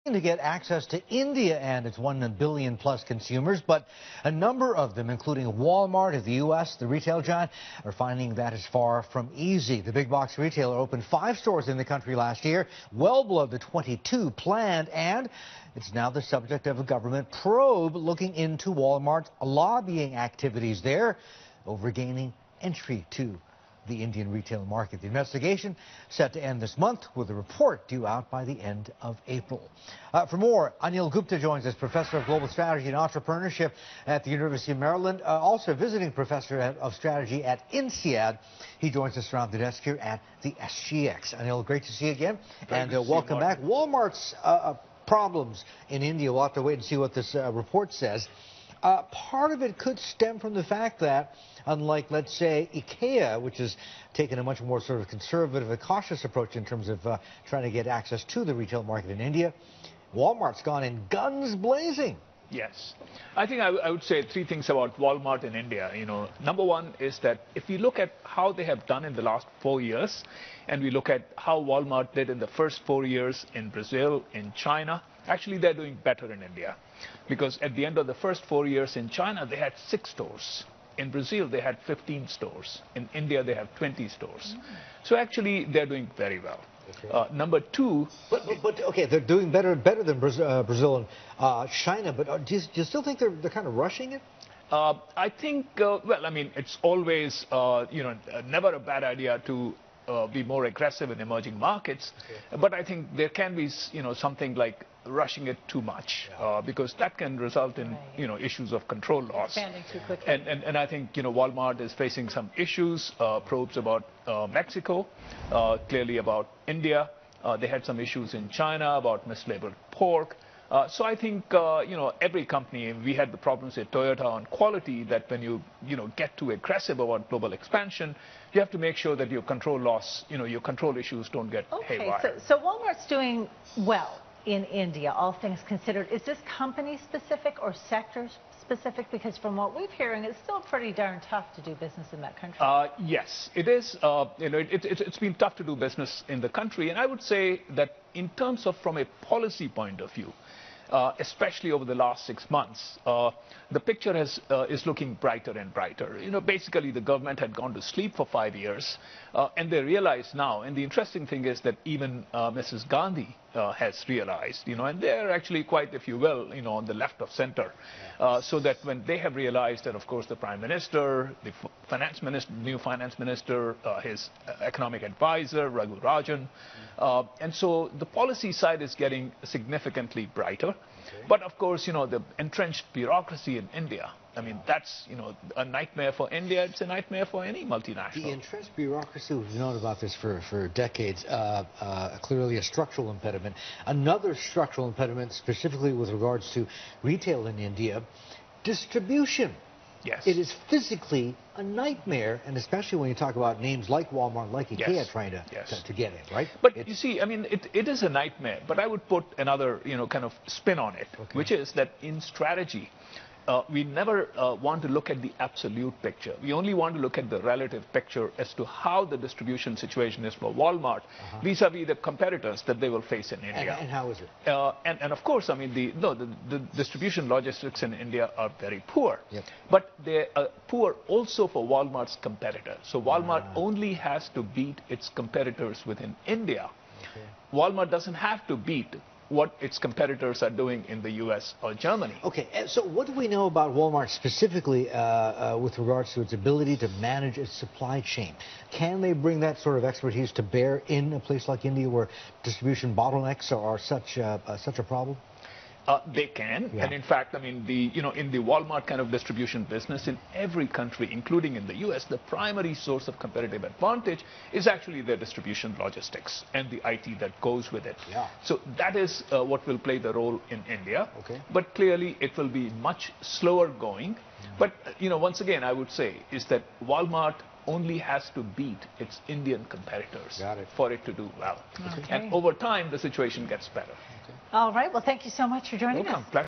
To get access to India and its 1 billion plus consumers, but a number of them, including Walmart of the U.S., the retail giant, are finding that is far from easy. The big box retailer opened 5 stores in the country last year, well below the 22 planned, and it's now the subject of a government probe looking into Walmart's lobbying activities there over gaining entry to the Indian retail market. The investigation set to end this month with a report due out by the end of April. For more, Anil Gupta joins us, professor of global strategy and entrepreneurship at the University of Maryland, also visiting professor of strategy at INSEAD. He joins us around the desk here at the SGX. Anil, great to see you again, and welcome back. Walmart's problems in India, we'll have to wait and see what this report says. Part of it could stem from the fact that, unlike, let's say, IKEA, which has taken a much more sort of conservative and cautious approach in terms of trying to get access to the retail market in India, Walmart's gone in guns blazing. Yes. I think I would say 3 things about Walmart in India. Number one is that if we look at how they have done in the last 4 years, and we look at how Walmart did in the first 4 years in Brazil, in China, actually they're doing better in India. Because at the end of the first 4 years in China, they had 6 stores. In Brazil, they had 15 stores. In India, they have 20 stores. So actually, they're doing very well. Okay. Number 2... But okay, they're doing better than Brazil and China, but do you still think they're kind of rushing it? I think, well, I mean, it's always, never a bad idea to be more aggressive in emerging markets. Okay. But I think there can be, something like rushing it too much, because that can result in, issues of control loss. Expanding too quickly. And I think, Walmart is facing some issues, probes about Mexico, clearly about India. They had some issues in China about mislabeled pork. So I think, every company, we had the problems at Toyota on quality, that when you, get too aggressive about global expansion, you have to make sure that your control loss, your control issues don't get haywire. So Walmart's doing well in India, all things considered. Is this company specific or sector specific? Because from what we're hearing, it's still pretty darn tough to do business in that country. Yes, it is. It's been tough to do business in the country. And I would say that in terms of from a policy point of view, especially over the last 6 months, the picture is looking brighter and brighter. Basically the government had gone to sleep for 5 years, and they realize now, and the interesting thing is that even Mrs. Gandhi has realized, and there are actually quite, if you will, on the left of center, so that when they have realized that, of course, the Prime Minister, the Finance Minister, new Finance Minister, his economic advisor, Raghu Rajan, and so the policy side is getting significantly brighter. Okay. But of course, the entrenched bureaucracy in India, I mean, that's, a nightmare for India. It's a nightmare for any multinational. The entrenched bureaucracy, we've known about this for decades, clearly a structural impediment. Another structural impediment, specifically with regards to retail in India, distribution. Yes. It is physically a nightmare, and especially when you talk about names like Walmart, like IKEA, trying to get in, right? But you see, I mean, it is a nightmare, but I would put another, kind of spin on it, which is that in strategy, we never want to look at the absolute picture. We only want to look at the relative picture as to how the distribution situation is for Walmart vis-a-vis the competitors that they will face in India. And how is it? And of course, I mean, the distribution logistics in India are very poor. Yep. But they are poor also for Walmart's competitors. So Walmart only has to beat its competitors within India. Okay. Walmart doesn't have to beat what its competitors are doing in the U.S. or Germany. Okay, so what do we know about Walmart specifically with regards to its ability to manage its supply chain? Can they bring that sort of expertise to bear in a place like India where distribution bottlenecks are such a problem? They can, and in fact, I mean, in the Walmart kind of distribution business in every country, including in the U.S., the primary source of competitive advantage is actually their distribution logistics and the IT that goes with it. Yeah. So that is what will play the role in India. Okay. But clearly, it will be much slower going. But once again, I would say is that Walmart only has to beat its Indian competitors for it to do well. Okay. And over time, the situation gets better. All right. Well, thank you so much for joining us.